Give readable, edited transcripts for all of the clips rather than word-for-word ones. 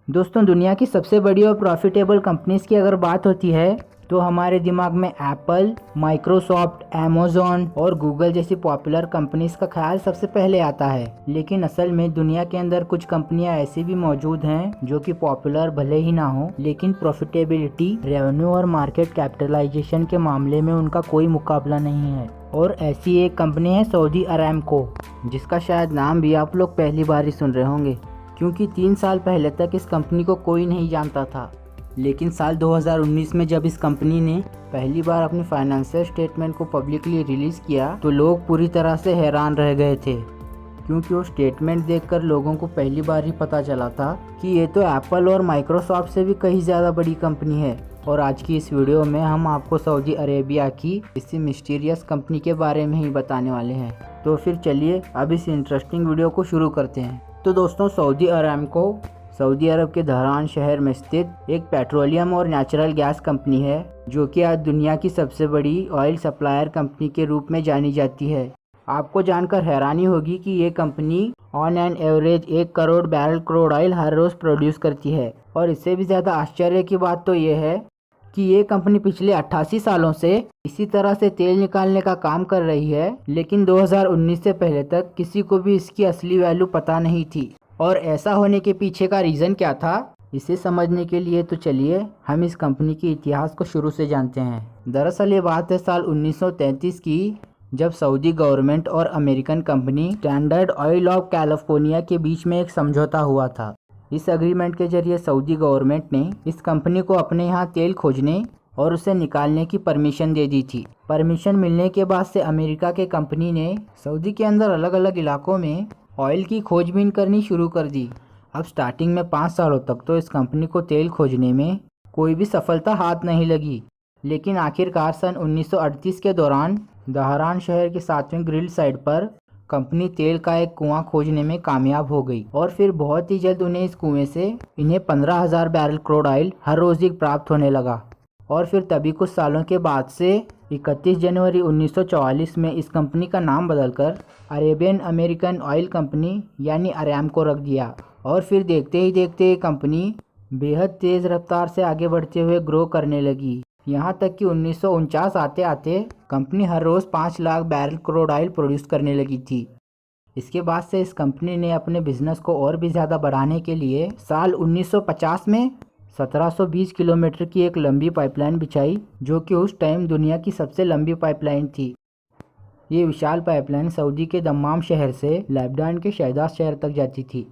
दोस्तों, दुनिया की सबसे बड़ी और प्रॉफिटेबल कंपनीज की अगर बात होती है तो हमारे दिमाग में एप्पल, माइक्रोसॉफ्ट, अमेज़न और गूगल जैसी पॉपुलर कंपनीज का ख्याल सबसे पहले आता है। लेकिन असल में दुनिया के अंदर कुछ कंपनियां ऐसी भी मौजूद हैं जो कि पॉपुलर भले ही ना हो, लेकिन प्रॉफिटेबिलिटी, रेवेन्यू और मार्केट कैपिटलाइजेशन के मामले में उनका कोई मुकाबला नहीं है। और ऐसी एक कंपनी है सऊदी अरामको, जिसका शायद नाम भी आप लोग पहली बार ही सुन रहे होंगे, क्योंकि 3 साल पहले तक इस कंपनी को कोई नहीं जानता था। लेकिन साल 2019 में जब इस कंपनी ने पहली बार अपनी फाइनेंशियल स्टेटमेंट को पब्लिकली रिलीज़ किया तो लोग पूरी तरह से हैरान रह गए थे, क्योंकि वो स्टेटमेंट देखकर लोगों को पहली बार ही पता चला था कि ये तो एप्पल और माइक्रोसॉफ्ट से भी कहीं ज़्यादा बड़ी कंपनी है। और आज की इस वीडियो में हम आपको सऊदी अरेबिया की इसी मिस्टीरियस कंपनी के बारे में ही बताने वाले हैं। तो फिर चलिए अब इस इंटरेस्टिंग वीडियो को शुरू करते हैं। तो दोस्तों, सऊदी अरामको सऊदी अरब के दहरान शहर में स्थित एक पेट्रोलियम और नेचुरल गैस कंपनी है, जो कि आज दुनिया की सबसे बड़ी ऑयल सप्लायर कंपनी के रूप में जानी जाती है। आपको जानकर हैरानी होगी कि ये company on an average 1 crore barrel crude oil हर रोज़ प्रोड्यूस करती है। और इससे भी ज़्यादा आश्चर्य की बात तो ये है कि ये कंपनी पिछले 88 सालों से इसी तरह से तेल निकालने का काम कर रही है, लेकिन 2019 से पहले तक किसी को भी इसकी असली वैल्यू पता नहीं थी। और ऐसा होने के पीछे का रीज़न क्या था, इसे समझने के लिए तो चलिए हम इस कंपनी के इतिहास को शुरू से जानते हैं। दरअसल ये बात है साल 1933 की, जब सऊदी गवर्नमेंट और American company standard oil of California के बीच में एक समझौता हुआ था। इस एग्रीमेंट के जरिए सऊदी गवर्नमेंट ने इस कंपनी को अपने यहाँ तेल खोजने और उसे निकालने की परमिशन दे दी थी। परमिशन मिलने के बाद से अमेरिका के कंपनी ने सऊदी के अंदर अलग अलग इलाकों में ऑयल की खोजबीन करनी शुरू कर दी। अब स्टार्टिंग में 5 सालों तक तो इस कंपनी को तेल खोजने में कोई भी सफलता हाथ नहीं लगी, लेकिन आखिरकार सन 1938 के दौरान दहरान शहर के 7वें ग्रिल साइड पर कंपनी तेल का एक कुआं खोजने में कामयाब हो गई। और फिर बहुत ही जल्द उन्हें इस कुएं से इन्हें 15,000 बैरल क्रूड ऑयल हर रोज़ ही प्राप्त होने लगा। और फिर तभी कुछ सालों के बाद से 31 जनवरी 1944 में इस कंपनी का नाम बदलकर अरेबियन अमेरिकन ऑयल कंपनी यानी अरामको रख दिया। और फिर देखते ही देखते ये कंपनी बेहद तेज़ रफ्तार से आगे बढ़ते हुए ग्रो करने लगी, यहाँ तक कि 1949 आते आते कंपनी हर रोज़ 5 lakh barrel crude oil produce करने लगी थी। इसके बाद से इस कंपनी ने अपने बिजनेस को और भी ज़्यादा बढ़ाने के लिए साल 1950 में 1720 किलोमीटर की एक लंबी पाइपलाइन बिछाई, जो कि उस टाइम दुनिया की सबसे लंबी पाइपलाइन थी। ये विशाल पाइपलाइन सऊदी के दम्माम शहर से लेबनान के शहदाद शहर तक जाती थी।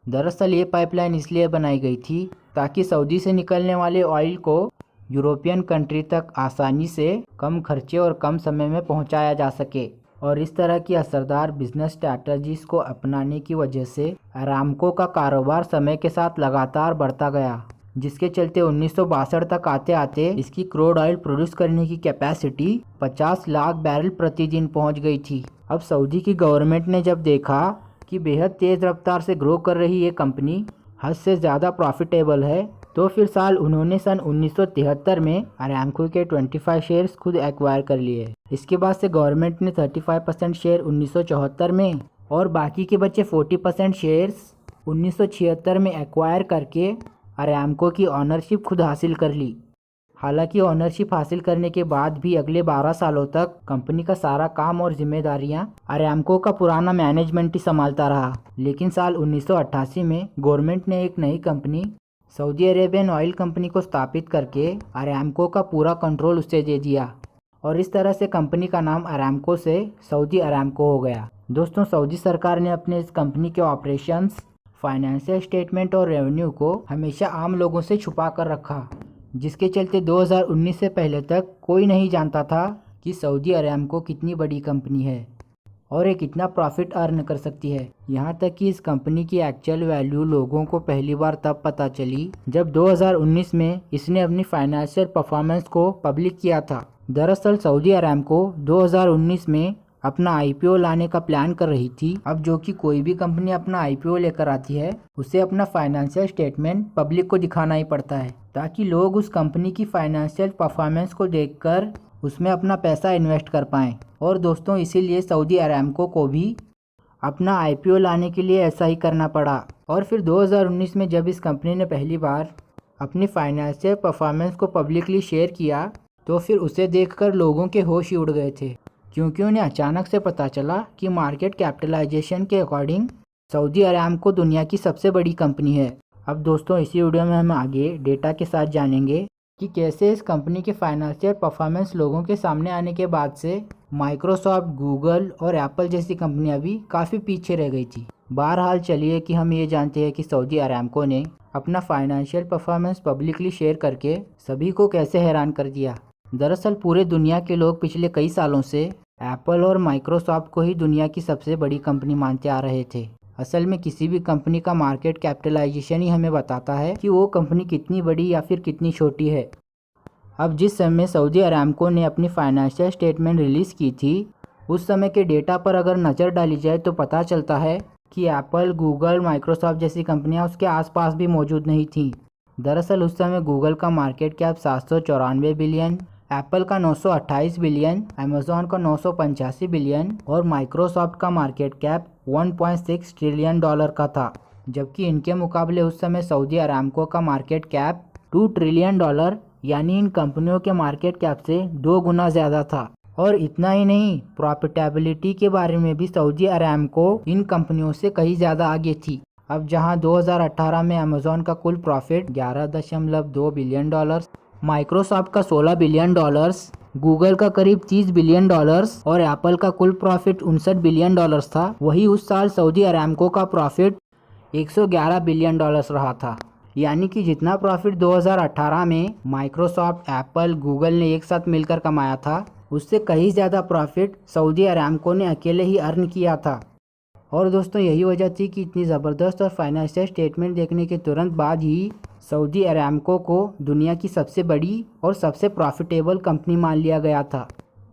दरअसल ये पाइपलाइन इसलिए बनाई गई थी ताकि सऊदी से निकलने वाले ऑयल को यूरोपियन कंट्री तक आसानी से कम खर्चे और कम समय में पहुंचाया जा सके। और इस तरह की असरदार बिजनेस स्ट्रैटेजीज को अपनाने की वजह से अरामको का कारोबार समय के साथ लगातार बढ़ता गया, जिसके चलते 1962 तक आते आते इसकी क्रूड ऑयल प्रोड्यूस करने की कैपेसिटी 50 लाख बैरल प्रतिदिन पहुंच गई थी। अब सऊदी की गवर्नमेंट ने जब देखा कि बेहद तेज़ रफ्तार से ग्रो कर रही ये कंपनी हद से ज़्यादा प्रॉफिटेबल है, तो फिर उन्होंने सन 1973 में अरामको के 25 शेयर्स खुद एक्वायर कर लिए। इसके बाद से गवर्नमेंट ने 35% शेयर 1974 में और बाकी के बचे 40% शेयर्स 1976 में एक्वायर करके अरामको की ऑनरशिप खुद हासिल कर ली। हालांकि ऑनरशिप हासिल करने के बाद भी अगले 12 सालों तक कंपनी का सारा काम और जिम्मेदारियां अरामको का पुराना मैनेजमेंट ही संभालता रहा। लेकिन साल 1988 में गवर्नमेंट ने एक नई company Saudi Arabian oil company को स्थापित करके अरामको का पूरा कंट्रोल उसे दे दिया, और इस तरह से कंपनी का नाम अरामको से सऊदी अरामको हो गया। दोस्तों, सऊदी सरकार ने अपने इस कंपनी के ऑपरेशंस, फाइनेंशियल स्टेटमेंट और रेवेन्यू को हमेशा आम लोगों से छुपा कर रखा, जिसके चलते 2019 से पहले तक कोई नहीं जानता था कि सऊदी अरामको कितनी बड़ी कंपनी है और ये कितना प्रॉफिट अर्न कर सकती है। यहाँ तक कि इस कंपनी की एक्चुअल वैल्यू लोगों को पहली बार तब पता चली जब 2019 में इसने अपनी फाइनेंशियल परफॉर्मेंस को पब्लिक किया था। दरअसल सऊदी अरामको 2019 में अपना आईपीओ लाने का प्लान कर रही थी। अब जो कि कोई भी कंपनी अपना आईपीओ लेकर आती है, उसे अपना फाइनेंशियल स्टेटमेंट पब्लिक को दिखाना ही पड़ता है, ताकि लोग उस कंपनी की फाइनेंशियल परफॉर्मेंस को देखकर उसमें अपना पैसा इन्वेस्ट कर पाएँ। और दोस्तों, इसीलिए सऊदी अरामको को भी अपना आईपीओ लाने के लिए ऐसा ही करना पड़ा। और फिर 2019 में जब इस कंपनी ने पहली बार अपनी फाइनेंशियल परफॉर्मेंस को पब्लिकली शेयर किया तो फिर उसे देखकर लोगों के होश ही उड़ गए थे, क्योंकि उन्हें अचानक से पता चला कि मार्केट कैपिटलाइजेशन के अकॉर्डिंग सऊदी अरामको दुनिया की सबसे बड़ी कंपनी है। अब दोस्तों इसी वीडियो में हम आगे डेटा के साथ जानेंगे कि कैसे इस कंपनी के फाइनेंशियल परफॉर्मेंस लोगों के सामने आने के बाद से माइक्रोसॉफ्ट, गूगल और एप्पल जैसी कंपनियां भी काफ़ी पीछे रह गई थी। बहरहाल चलिए कि हम ये जानते हैं कि सऊदी अरामको ने अपना फाइनेंशियल परफॉर्मेंस पब्लिकली शेयर करके सभी को कैसे हैरान कर दिया। दरअसल पूरे दुनिया के लोग पिछले कई सालों से एप्पल और माइक्रोसॉफ्ट को ही दुनिया की सबसे बड़ी कंपनी मानते आ रहे थे। असल में किसी भी कंपनी का मार्केट कैपिटलाइजेशन ही हमें बताता है कि वो कंपनी कितनी बड़ी या फिर कितनी छोटी है। अब जिस समय सऊदी अरामको ने अपनी फाइनेंशियल स्टेटमेंट रिलीज़ की थी, उस समय के डेटा पर अगर नज़र डाली जाए तो पता चलता है कि एप्पल, गूगल, माइक्रोसॉफ्ट जैसी कंपनियां उसके आसपास भी मौजूद नहीं थीं। दरअसल उस समय गूगल का मार्केट कैप 794 बिलियन, एप्पल का 928 बिलियन, अमेज़ॉन का 985 बिलियन और माइक्रोसॉफ्ट का मार्केट कैप 1.6 ट्रिलियन डॉलर का था। जबकि इनके मुकाबले उस समय सऊदी अरामको का मार्केट कैप 2 ट्रिलियन डॉलर यानी इन कंपनियों के मार्केट कैप से 2 गुना ज़्यादा था। और इतना ही नहीं, प्रॉफिटेबिलिटी के बारे में भी सऊदी अरामको इन कंपनियों से कहीं ज़्यादा आगे थी। अब जहां 2018 में अमेज़ॉन का कुल प्रॉफिट 11.2 बिलियन डॉलर्स, माइक्रोसॉफ्ट का 16 बिलियन डॉलर्स, गूगल का करीब 30 बिलियन डॉलर्स और एप्पल का कुल प्रॉफिट 59 बिलियन डॉलर्स था, वही उस साल सऊदी अरामको का प्रॉफिट 111 बिलियन डॉलर्स रहा था। यानी कि जितना प्रॉफिट 2018 में माइक्रोसॉफ्ट, एप्पल, गूगल ने एक साथ मिलकर कमाया था, उससे कहीं ज़्यादा प्रॉफिट सऊदी अरामको ने अकेले ही अर्न किया था। और दोस्तों यही वजह थी कि इतनी ज़बरदस्त और फाइनेंशियल स्टेटमेंट देखने के तुरंत बाद ही सऊदी अरामको को दुनिया की सबसे बड़ी और सबसे प्रॉफिटेबल कंपनी मान लिया गया था।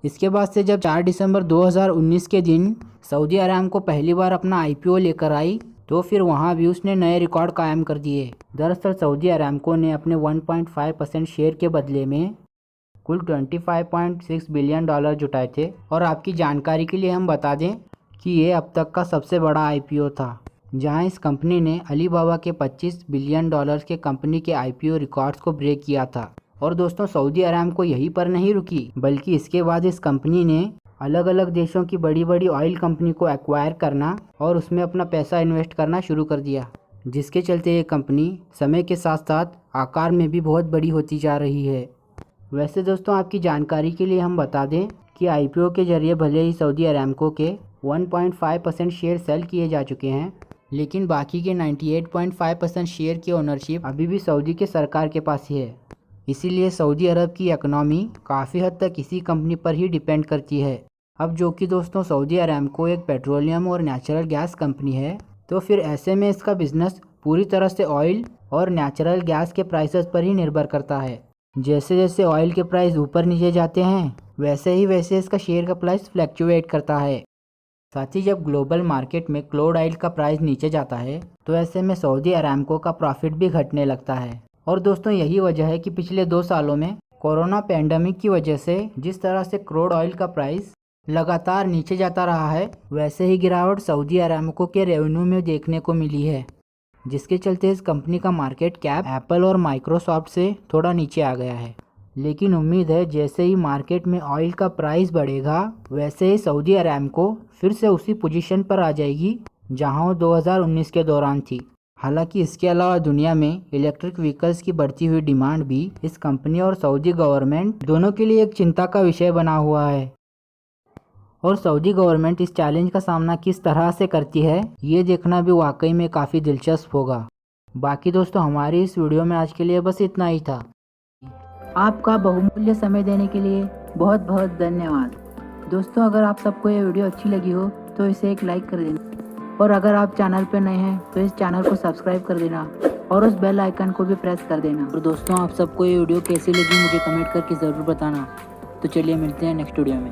इसके बाद से जब 4 दिसंबर 2019 के दिन सऊदी अरामको पहली बार अपना आईपीओ लेकर आई तो फिर वहाँ भी उसने नए रिकॉर्ड कायम कर दिए। दरअसल सऊदी अरामको ने अपने 1.5% शेयर के बदले में कुल 25.6 बिलियन डॉलर जुटाए थे। और आपकी जानकारी के लिए हम बता दें कि ये अब तक का सबसे बड़ा आईपीओ था, जहां इस कंपनी ने अलीबाबा के 25 बिलियन डॉलर्स के कंपनी के आईपीओ रिकॉर्ड्स को ब्रेक किया था। और दोस्तों सऊदी अरामको यहीं पर नहीं रुकी, बल्कि इसके बाद इस कंपनी ने अलग अलग देशों की बड़ी बड़ी ऑयल कंपनी को एक्वायर करना और उसमें अपना पैसा इन्वेस्ट करना शुरू कर दिया, जिसके चलते ये कंपनी समय के साथ साथ आकार में भी बहुत बड़ी होती जा रही है। वैसे दोस्तों आपकी जानकारी के लिए हम बता दें कि आईपीओ के जरिए भले ही सऊदी अरामको के 1.5% शेयर सेल किए जा चुके हैं, लेकिन बाकी के 98.5% शेयर की ओनरशिप अभी भी सऊदी के सरकार के पास ही है। इसीलिए सऊदी अरब की इकनॉमी काफ़ी हद तक इसी कंपनी पर ही डिपेंड करती है। अब जो कि दोस्तों सऊदी अरामको एक पेट्रोलियम और नेचुरल गैस कंपनी है, तो फिर ऐसे में इसका बिजनेस पूरी तरह से ऑयल और नेचुरल गैस के प्राइसेस पर ही निर्भर करता है। जैसे जैसे ऑयल के प्राइस ऊपर नीचे जाते हैं वैसे इसका शेयर का प्राइस फ्लैक्चुएट करता है। साथ ही जब ग्लोबल मार्केट में क्रूड ऑयल का प्राइस नीचे जाता है तो ऐसे में सऊदी अरामको का प्रॉफिट भी घटने लगता है। और दोस्तों यही वजह है कि पिछले 2 सालों में कोरोना पैंडेमिक की वजह से जिस तरह से क्रूड ऑयल का प्राइस लगातार नीचे जाता रहा है, वैसे ही गिरावट सऊदी अरामको के रेवेन्यू में देखने को मिली है, जिसके चलते इस कंपनी का मार्केट कैप एप्पल और माइक्रोसॉफ्ट से थोड़ा नीचे आ गया है। लेकिन उम्मीद है जैसे ही मार्केट में ऑयल का प्राइस बढ़ेगा वैसे ही सऊदी अरामको फिर से उसी पोजीशन पर आ जाएगी जहां वो 2019 के दौरान थी। हालांकि इसके अलावा दुनिया में इलेक्ट्रिक व्हीकल्स की बढ़ती हुई डिमांड भी इस कंपनी और सऊदी गवर्नमेंट दोनों के लिए एक चिंता का विषय बना हुआ है। और सऊदी गवर्नमेंट इस चैलेंज का सामना किस तरह से करती है ये देखना भी वाकई में काफ़ी दिलचस्प होगा। बाकी दोस्तों हमारी इस वीडियो में आज के लिए बस इतना ही था। आपका बहुमूल्य समय देने के लिए बहुत बहुत धन्यवाद। दोस्तों अगर आप सबको ये वीडियो अच्छी लगी हो तो इसे एक लाइक कर देना, और अगर आप चैनल पर नए हैं तो इस चैनल को सब्सक्राइब कर देना और उस बेल आइकन को भी प्रेस कर देना। और दोस्तों आप सबको ये वीडियो कैसी लगी मुझे कमेंट करके ज़रूर बताना। तो चलिए मिलते हैं नेक्स्ट वीडियो में।